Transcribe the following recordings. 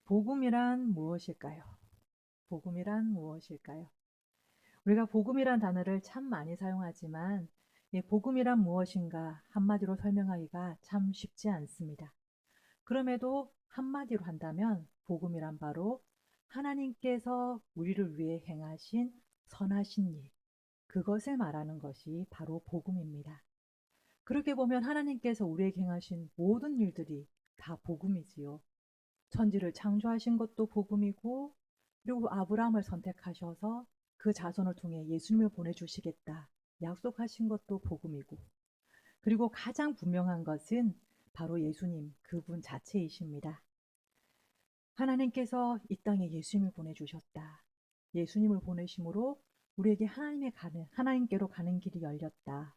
복음이란 무엇일까요? 복음이란 무엇일까요? 우리가 복음이란 단어를 참 많이 사용하지만 이 복음이란 무엇인가 한마디로 설명하기가 참 쉽지 않습니다. 그럼에도 한마디로 한다면 복음이란 바로 하나님께서 우리를 위해 행하신 선하신 일, 그것을 말하는 것이 바로 복음입니다. 그렇게 보면 하나님께서 우리에게 행하신 모든 일들이 다 복음이지요. 천지를 창조하신 것도 복음이고, 그리고 아브라함을 선택하셔서 그 자손을 통해 예수님을 보내주시겠다 약속하신 것도 복음이고, 그리고 가장 분명한 것은 바로 예수님 그분 자체이십니다. 하나님께서 이 땅에 예수님을 보내주셨다. 예수님을 보내심으로 우리에게 하나님께로 가는 길이 열렸다.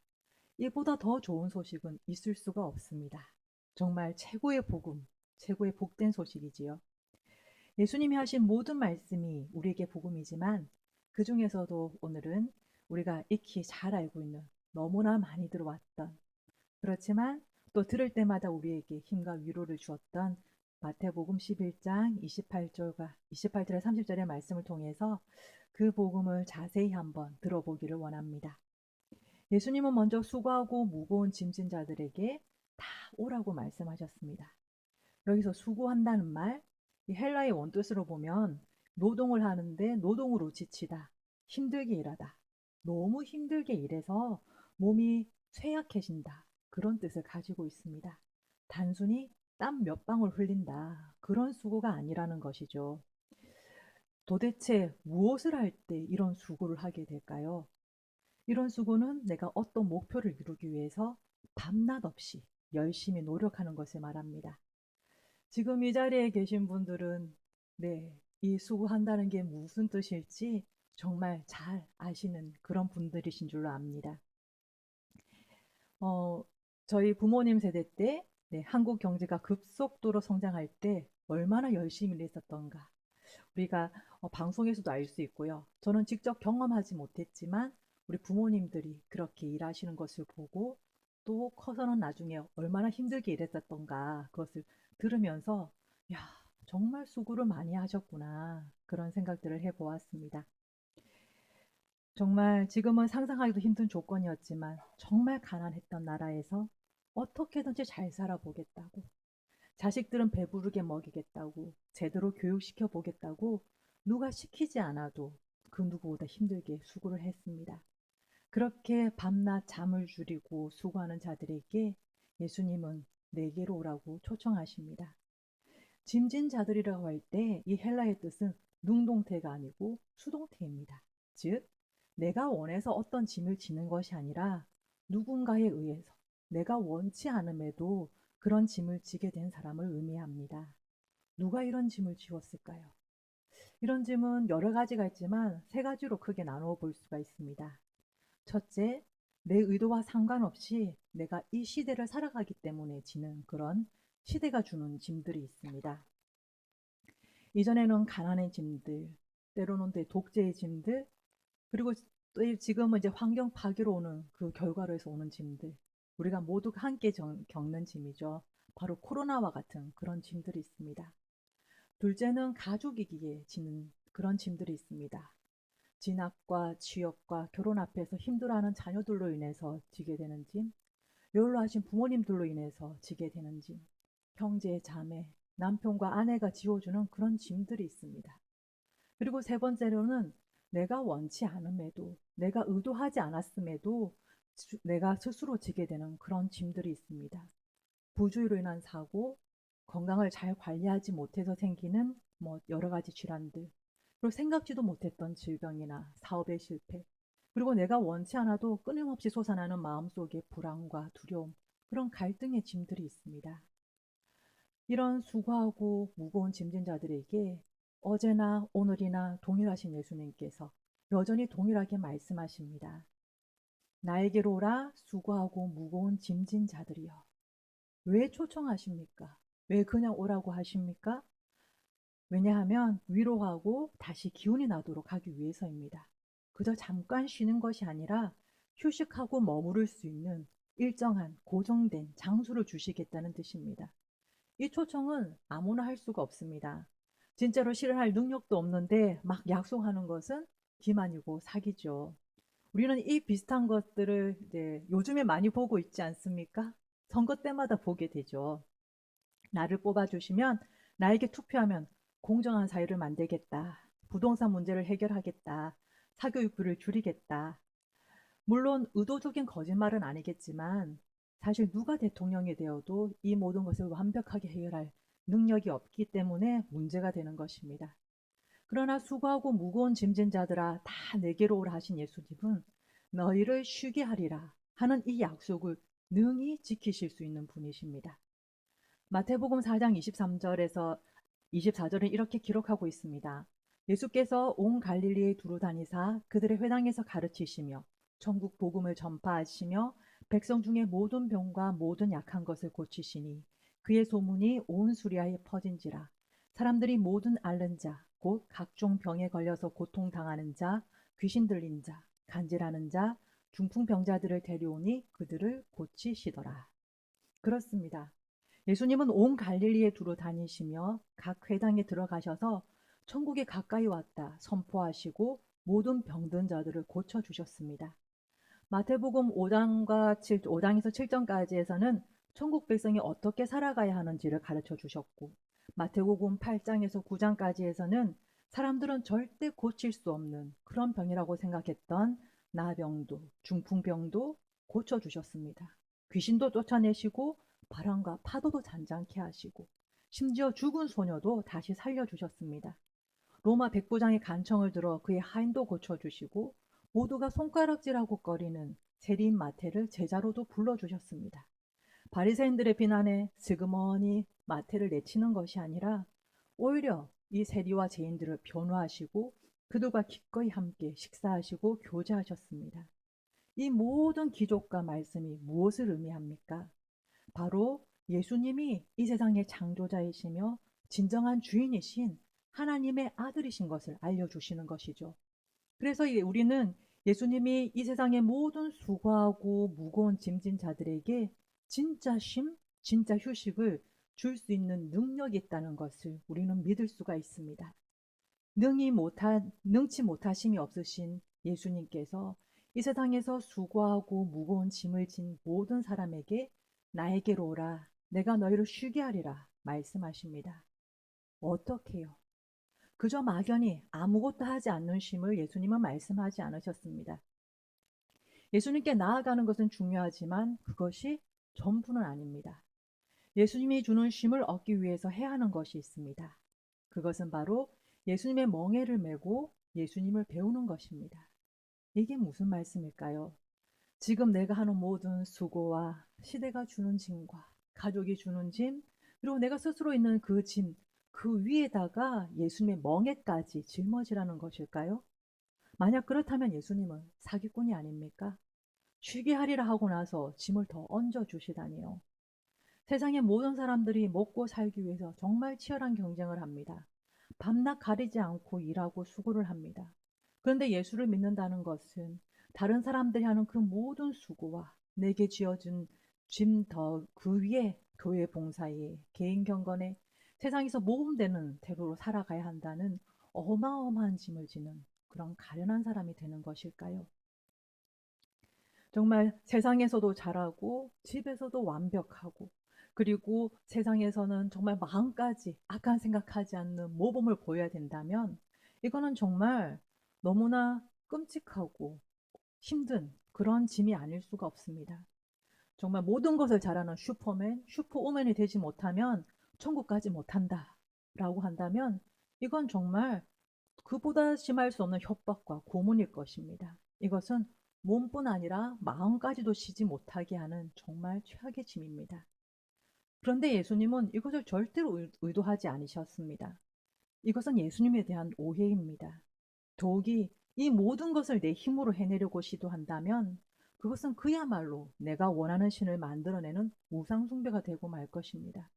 이보다 더 좋은 소식은 있을 수가 없습니다. 정말 최고의 복음, 최고의 복된 소식이지요. 예수님이 하신 모든 말씀이 우리에게 복음이지만 그 중에서도 오늘은 우리가 익히 잘 알고 있는 너무나 많이 들어왔던, 그렇지만 또 들을 때마다 우리에게 힘과 위로를 주었던 마태복음 11장 28절에 30절의 말씀을 통해서 그 복음을 자세히 한번 들어보기를 원합니다. 예수님은 먼저 수고하고 무거운 짐진 자들에게 다 오라고 말씀하셨습니다. 여기서 수고한다는 말, 이 헬라의 원뜻으로 보면 노동을 하는데 노동으로 지치다, 힘들게 일하다, 너무 힘들게 일해서 몸이 쇠약해진다, 그런 뜻을 가지고 있습니다. 단순히 땀 몇 방울 흘린다, 그런 수고가 아니라는 것이죠. 도대체 무엇을 할 때 이런 수고를 하게 될까요? 이런 수고는 내가 어떤 목표를 이루기 위해서 밤낮 없이 열심히 노력하는 것을 말합니다. 지금 이 자리에 계신 분들은 네, 이 수고한다는 게 무슨 뜻일지 정말 잘 아시는 그런 분들이신 줄로 압니다. 어, 저희 부모님 세대 때 네, 한국 경제가 급속도로 성장할 때 얼마나 열심히 일했었던가 우리가 방송에서도 알 수 있고요. 저는 직접 경험하지 못했지만 우리 부모님들이 그렇게 일하시는 것을 보고 또 커서는 나중에 얼마나 힘들게 일했었던가 그것을 들으면서 야, 정말 수고를 많이 하셨구나. 그런 생각들을 해보았습니다. 정말 지금은 상상하기도 힘든 조건이었지만 정말 가난했던 나라에서 어떻게든지 잘 살아보겠다고 자식들은 배부르게 먹이겠다고 제대로 교육시켜 보겠다고 누가 시키지 않아도 그 누구보다 힘들게 수고를 했습니다. 그렇게 밤낮 잠을 줄이고 수고하는 자들에게 예수님은 내게로 오라고 초청하십니다. 짐진 자들이라고 할 때 이 헬라의 뜻은 능동태가 아니고 수동태입니다. 즉, 내가 원해서 어떤 짐을 지는 것이 아니라 누군가에 의해서 내가 원치 않음에도 그런 짐을 지게 된 사람을 의미합니다. 누가 이런 짐을 지웠을까요? 이런 짐은 여러 가지가 있지만 세 가지로 크게 나누어 볼 수가 있습니다. 첫째, 내 의도와 상관없이 내가 이 시대를 살아가기 때문에 지는 그런 시대가 주는 짐들이 있습니다. 이전에는 가난의 짐들, 때로는 독재의 짐들, 그리고 또 지금은 이제 환경 파괴로 오는 그 결과로 해서 오는 짐들, 우리가 모두 함께 겪는 짐이죠. 바로 코로나와 같은 그런 짐들이 있습니다. 둘째는 가족이기에 지는 그런 짐들이 있습니다. 진학과 취업과 결혼 앞에서 힘들어하는 자녀들로 인해서 지게 되는 짐, 연로하신 부모님들로 인해서 지게 되는 짐, 형제, 자매, 남편과 아내가 지어주는 그런 짐들이 있습니다. 그리고 세 번째로는 내가 원치 않음에도, 내가 의도하지 않았음에도 내가 스스로 지게 되는 그런 짐들이 있습니다. 부주의로 인한 사고, 건강을 잘 관리하지 못해서 생기는 여러 가지 질환들, 그리고 생각지도 못했던 질병이나 사업의 실패, 그리고 내가 원치 않아도 끊임없이 솟아나는 마음속의 불안과 두려움, 그런 갈등의 짐들이 있습니다. 이런 수고하고 무거운 짐진 자들에게 어제나 오늘이나 동일하신 예수님께서 여전히 동일하게 말씀하십니다. 나에게로 오라 수고하고 무거운 짐진 자들이여. 왜 초청하십니까? 왜 그냥 오라고 하십니까? 왜냐하면 위로하고 다시 기운이 나도록 하기 위해서입니다. 그저 잠깐 쉬는 것이 아니라 휴식하고 머무를 수 있는 일정한 고정된 장소를 주시겠다는 뜻입니다. 이 초청은 아무나 할 수가 없습니다. 진짜로 실현할 능력도 없는데 막 약속하는 것은 기만이고 사기죠. 우리는 이 비슷한 것들을 이제 요즘에 많이 보고 있지 않습니까? 선거 때마다 보게 되죠. 나를 뽑아주시면, 나에게 투표하면 공정한 사회를 만들겠다. 부동산 문제를 해결하겠다. 사교육비를 줄이겠다. 물론 의도적인 거짓말은 아니겠지만 사실 누가 대통령이 되어도 이 모든 것을 완벽하게 해결할 능력이 없기 때문에 문제가 되는 것입니다. 그러나 수고하고 무거운 짐진 자들아 다 내게로 오라 하신 예수님은 너희를 쉬게 하리라 하는 이 약속을 능히 지키실 수 있는 분이십니다. 마태복음 4장 23절에서 24절은 이렇게 기록하고 있습니다. 예수께서 온 갈릴리에 두루 다니사 그들의 회당에서 가르치시며 천국 복음을 전파하시며 백성 중에 모든 병과 모든 약한 것을 고치시니 그의 소문이 온 수리아에 퍼진지라. 사람들이 모든 앓는 자, 곧 각종 병에 걸려서 고통당하는 자, 귀신 들린 자, 간질하는 자, 중풍병자들을 데려오니 그들을 고치시더라. 그렇습니다. 예수님은 온 갈릴리에 두루 다니시며 각 회당에 들어가셔서 천국이 가까이 왔다 선포하시고 모든 병든 자들을 고쳐 주셨습니다. 마태복음 5장에서 7장까지에서는 천국 백성이 어떻게 살아가야 하는지를 가르쳐 주셨고, 마태복음 8장에서 9장까지에서는 사람들은 절대 고칠 수 없는 그런 병이라고 생각했던 나병도, 중풍병도 고쳐 주셨습니다. 귀신도 쫓아내시고 바람과 파도도 잔잔케 하시고 심지어 죽은 소녀도 다시 살려주셨습니다. 로마 백부장의 간청을 들어 그의 하인도 고쳐주시고 모두가 손가락질하고 꺼리는 세리인 마태를 제자로도 불러주셨습니다. 바리새인들의 비난에 슬그머니 마태를 내치는 것이 아니라 오히려 이 세리와 죄인들을 변호하시고 그들과 기꺼이 함께 식사하시고 교제하셨습니다. 이 모든 기적과 말씀이 무엇을 의미합니까? 바로 예수님이 이 세상의 창조자이시며 진정한 주인이신 하나님의 아들이신 것을 알려주시는 것이죠. 그래서 우리는 예수님이 이 세상의 모든 수고하고 무거운 짐진 자들에게 진짜 쉼, 진짜 휴식을 줄 수 있는 능력이 있다는 것을 우리는 믿을 수가 있습니다. 능치 못하심이 없으신 예수님께서 이 세상에서 수고하고 무거운 짐을 진 모든 사람에게 나에게로 오라, 내가 너희를 쉬게 하리라 말씀하십니다. 어떻게요? 그저 막연히 아무것도 하지 않는 쉼을 예수님은 말씀하지 않으셨습니다. 예수님께 나아가는 것은 중요하지만 그것이 전부는 아닙니다. 예수님이 주는 쉼을 얻기 위해서 해야 하는 것이 있습니다. 그것은 바로 예수님의 멍에를 메고 예수님을 배우는 것입니다. 이게 무슨 말씀일까요? 지금 내가 하는 모든 수고와 시대가 주는 짐과 가족이 주는 짐, 그리고 내가 스스로 있는 그 짐, 그 위에다가 예수님의 멍에까지 짊어지라는 것일까요? 만약 그렇다면 예수님은 사기꾼이 아닙니까? 쉬게 하리라 하고 나서 짐을 더 얹어 주시다니요. 세상의 모든 사람들이 먹고 살기 위해서 정말 치열한 경쟁을 합니다. 밤낮 가리지 않고 일하고 수고를 합니다. 그런데 예수를 믿는다는 것은 다른 사람들이 하는 그 모든 수고와 내게 지어준 짐 더 그 위에 교회 봉사에 개인 경건에 세상에서 모험되는 대로로 살아가야 한다는 어마어마한 짐을 지는 그런 가련한 사람이 되는 것일까요? 정말 세상에서도 잘하고 집에서도 완벽하고 그리고 세상에서는 정말 마음까지 악한 생각하지 않는 모범을 보여야 된다면 이거는 정말 너무나 끔찍하고 힘든 그런 짐이 아닐 수가 없습니다. 정말 모든 것을 잘하는 슈퍼맨, 슈퍼우먼이 되지 못하면 천국 가지 못한다 라고 한다면 이건 정말 그보다 심할 수 없는 협박과 고문일 것입니다. 이것은 몸뿐 아니라 마음까지도 쉬지 못하게 하는 정말 최악의 짐입니다. 그런데 예수님은 이것을 절대로 의도하지 않으셨습니다. 이것은 예수님에 대한 오해입니다. 더욱이 이 모든 것을 내 힘으로 해내려고 시도한다면 그것은 그야말로 내가 원하는 신을 만들어내는 우상숭배가 되고 말 것입니다.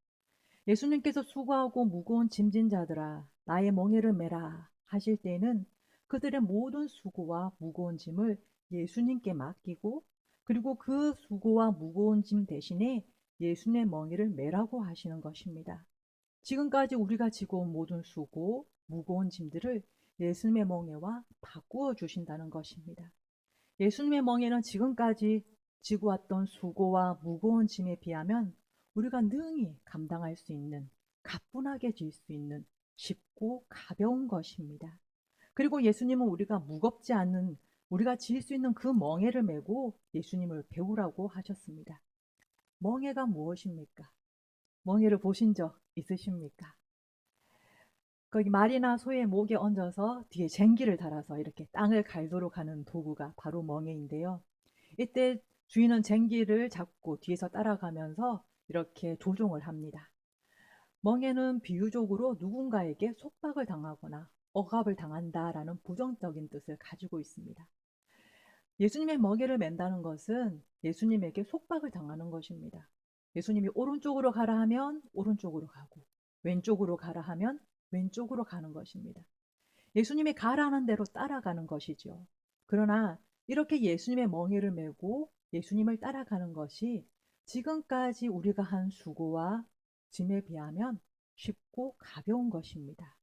예수님께서 수고하고 무거운 짐진 자들아 나의 멍에를 메라 하실 때에는 그들의 모든 수고와 무거운 짐을 예수님께 맡기고 그리고 그 수고와 무거운 짐 대신에 예수님의 멍에를 메라고 하시는 것입니다. 지금까지 우리가 지고 온 모든 수고, 무거운 짐들을 예수님의 멍에와 바꾸어 주신다는 것입니다. 예수님의 멍에는 지금까지 지고 왔던 수고와 무거운 짐에 비하면 우리가 능히 감당할 수 있는, 가뿐하게 질 수 있는 쉽고 가벼운 것입니다. 그리고 예수님은 우리가 무겁지 않은, 우리가 질 수 있는 그 멍에를 메고 예수님을 배우라고 하셨습니다. 멍에가 무엇입니까? 멍에를 보신 적 있으십니까? 거기 말이나 소의 목에 얹어서 뒤에 쟁기를 달아서 이렇게 땅을 갈도록 하는 도구가 바로 멍에인데요. 이때 주인은 쟁기를 잡고 뒤에서 따라가면서 이렇게 조종을 합니다. 멍에는 비유적으로 누군가에게 속박을 당하거나 억압을 당한다라는 부정적인 뜻을 가지고 있습니다. 예수님의 멍에를 맨다는 것은 예수님에게 속박을 당하는 것입니다. 예수님이 오른쪽으로 가라 하면 오른쪽으로 가고, 왼쪽으로 가라 하면 왼쪽으로 가는 것입니다. 예수님이 가라는 대로 따라가는 것이죠. 그러나 이렇게 예수님의 멍에를 메고 예수님을 따라가는 것이 지금까지 우리가 한 수고와 짐에 비하면 쉽고 가벼운 것입니다.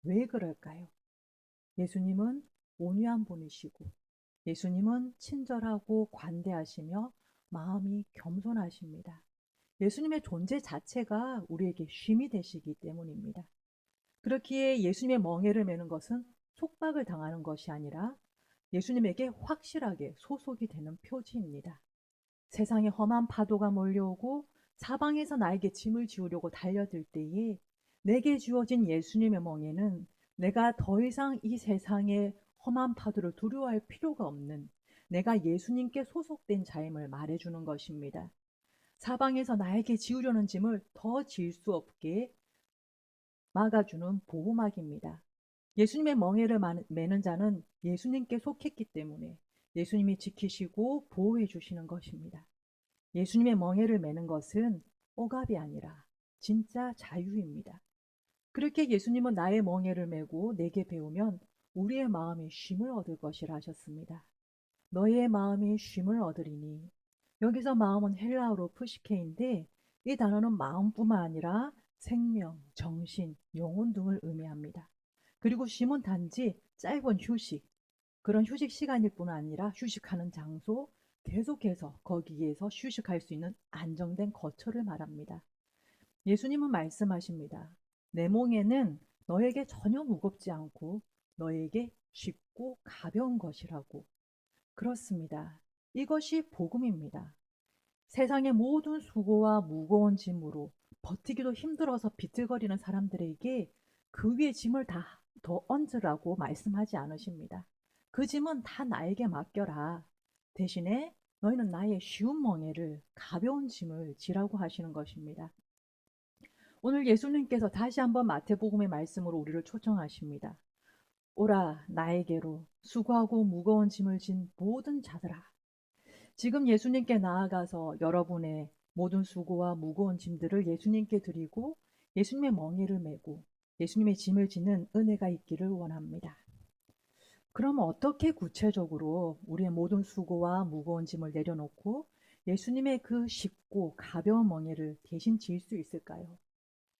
왜 그럴까요? 예수님은 온유한 분이시고, 예수님은 친절하고 관대하시며 마음이 겸손하십니다. 예수님의 존재 자체가 우리에게 쉼이 되시기 때문입니다. 그렇기에 예수님의 멍에를 메는 것은 속박을 당하는 것이 아니라 예수님에게 확실하게 소속이 되는 표지입니다. 세상에 험한 파도가 몰려오고 사방에서 나에게 짐을 지우려고 달려들 때에 내게 주어진 예수님의 멍에는 내가 더 이상 이 세상의 험한 파도를 두려워할 필요가 없는, 내가 예수님께 소속된 자임을 말해주는 것입니다. 사방에서 나에게 지우려는 짐을 더 질 수 없게 막아주는 보호막입니다. 예수님의 멍에를 매는 자는 예수님께 속했기 때문에 예수님이 지키시고 보호해 주시는 것입니다. 예수님의 멍에를 매는 것은 억압이 아니라 진짜 자유입니다. 그렇게 예수님은 나의 멍에를 메고 내게 배우면 우리의 마음이 쉼을 얻을 것이라 하셨습니다. 너희의 마음이 쉼을 얻으리니, 여기서 마음은 헬라어로 푸시케인데 이 단어는 마음뿐만 아니라 생명, 정신, 영혼 등을 의미합니다. 그리고 쉼은 단지 짧은 휴식, 그런 휴식 시간일 뿐 아니라 휴식하는 장소, 계속해서 거기에서 휴식할 수 있는 안정된 거처를 말합니다. 예수님은 말씀하십니다. 내 몽에는 너에게 전혀 무겁지 않고 너에게 쉽고 가벼운 것이라고. 그렇습니다. 이것이 복음입니다. 세상의 모든 수고와 무거운 짐으로 버티기도 힘들어서 비틀거리는 사람들에게 그 위에 짐을 다 더 얹으라고 말씀하지 않으십니다. 그 짐은 다 나에게 맡겨라. 대신에 너희는 나의 쉬운 멍에를, 가벼운 짐을 지라고 하시는 것입니다. 오늘 예수님께서 다시 한번 마태복음의 말씀으로 우리를 초청하십니다. 오라 나에게로 수고하고 무거운 짐을 진 모든 자들아. 지금 예수님께 나아가서 여러분의 모든 수고와 무거운 짐들을 예수님께 드리고 예수님의 멍에를 메고 예수님의 짐을 지는 은혜가 있기를 원합니다. 그럼 어떻게 구체적으로 우리의 모든 수고와 무거운 짐을 내려놓고 예수님의 그 쉽고 가벼운 멍에를 대신 질 수 있을까요?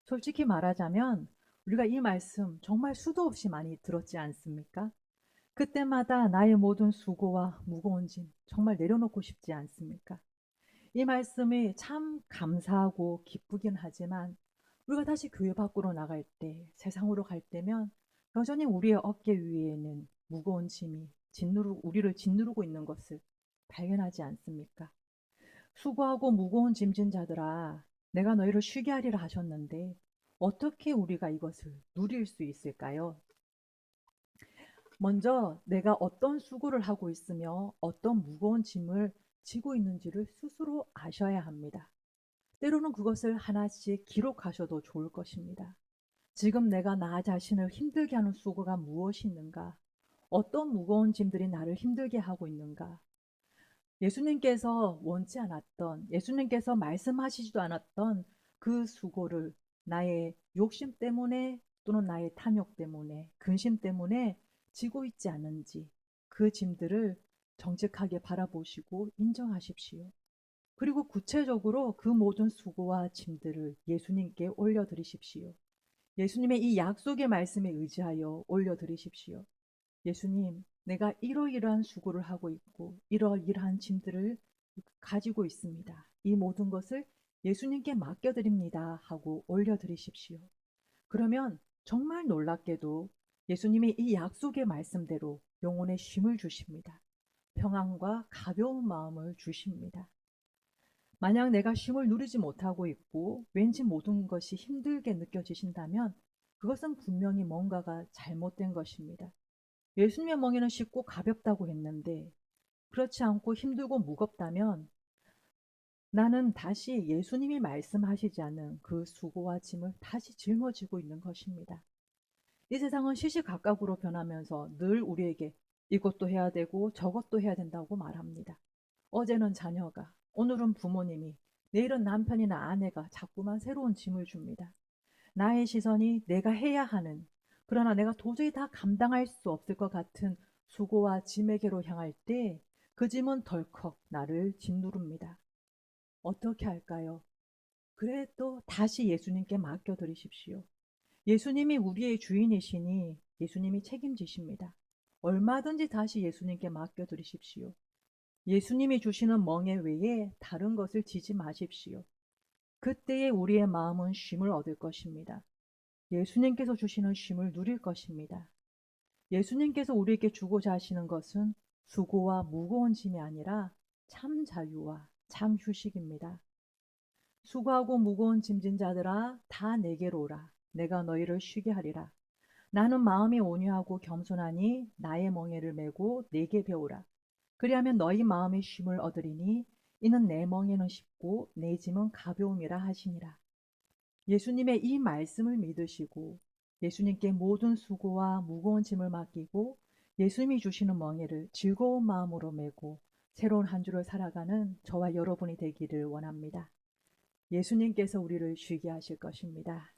솔직히 말하자면 우리가 이 말씀 정말 수도 없이 많이 들었지 않습니까? 그때마다 나의 모든 수고와 무거운 짐 정말 내려놓고 싶지 않습니까? 이 말씀이 참 감사하고 기쁘긴 하지만 우리가 다시 교회 밖으로 나갈 때, 세상으로 갈 때면 여전히 우리의 어깨 위에는 무거운 짐이 우리를 짓누르고 있는 것을 발견하지 않습니까? 수고하고 무거운 짐진 자들아, 내가 너희를 쉬게 하리라 하셨는데 어떻게 우리가 이것을 누릴 수 있을까요? 먼저 내가 어떤 수고를 하고 있으며 어떤 무거운 짐을 지고 있는지를 스스로 아셔야 합니다. 때로는 그것을 하나씩 기록하셔도 좋을 것입니다. 지금 내가 나 자신을 힘들게 하는 수고가 무엇이 있는가? 어떤 무거운 짐들이 나를 힘들게 하고 있는가? 예수님께서 원치 않았던, 예수님께서 말씀하시지도 않았던 그 수고를 나의 욕심 때문에 또는 나의 탐욕 때문에, 근심 때문에 지고 있지 않은지 그 짐들을 정직하게 바라보시고 인정하십시오. 그리고 구체적으로 그 모든 수고와 짐들을 예수님께 올려드리십시오. 예수님의 이 약속의 말씀에 의지하여 올려드리십시오. 예수님, 내가 이러이러한 수고를 하고 있고 이러이러한 짐들을 가지고 있습니다. 이 모든 것을 예수님께 맡겨드립니다 하고 올려드리십시오. 그러면 정말 놀랍게도 예수님이 이 약속의 말씀대로 영혼의 쉼을 주십니다. 평안과 가벼운 마음을 주십니다. 만약 내가 쉼을 누리지 못하고 있고 왠지 모든 것이 힘들게 느껴지신다면 그것은 분명히 뭔가가 잘못된 것입니다. 예수님의 멍에는 쉽고 가볍다고 했는데 그렇지 않고 힘들고 무겁다면 나는 다시 예수님이 말씀하시지 않은 그 수고와 짐을 다시 짊어지고 있는 것입니다. 이 세상은 시시각각으로 변하면서 늘 우리에게 이것도 해야 되고 저것도 해야 된다고 말합니다. 어제는 자녀가, 오늘은 부모님이, 내일은 남편이나 아내가 자꾸만 새로운 짐을 줍니다. 나의 시선이 내가 해야 하는, 그러나 내가 도저히 다 감당할 수 없을 것 같은 수고와 짐에게로 향할 때 그 짐은 덜컥 나를 짓누릅니다. 어떻게 할까요? 그래도 다시 예수님께 맡겨드리십시오. 예수님이 우리의 주인이시니 예수님이 책임지십니다. 얼마든지 다시 예수님께 맡겨드리십시오. 예수님이 주시는 멍에 외에 다른 것을 지지 마십시오. 그때에 우리의 마음은 쉼을 얻을 것입니다. 예수님께서 주시는 쉼을 누릴 것입니다. 예수님께서 우리에게 주고자 하시는 것은 수고와 무거운 짐이 아니라 참 자유와 참 휴식입니다. 수고하고 무거운 짐진 자들아 다 내게로 오라. 내가 너희를 쉬게 하리라. 나는 마음이 온유하고 겸손하니 나의 멍에를 메고 내게 배우라. 그리하면 너희 마음의 쉼을 얻으리니 이는 내 멍에는 쉽고 내 짐은 가벼움이라 하시니라. 예수님의 이 말씀을 믿으시고 예수님께 모든 수고와 무거운 짐을 맡기고 예수님이 주시는 멍에를 즐거운 마음으로 메고 새로운 한 주를 살아가는 저와 여러분이 되기를 원합니다. 예수님께서 우리를 쉬게 하실 것입니다.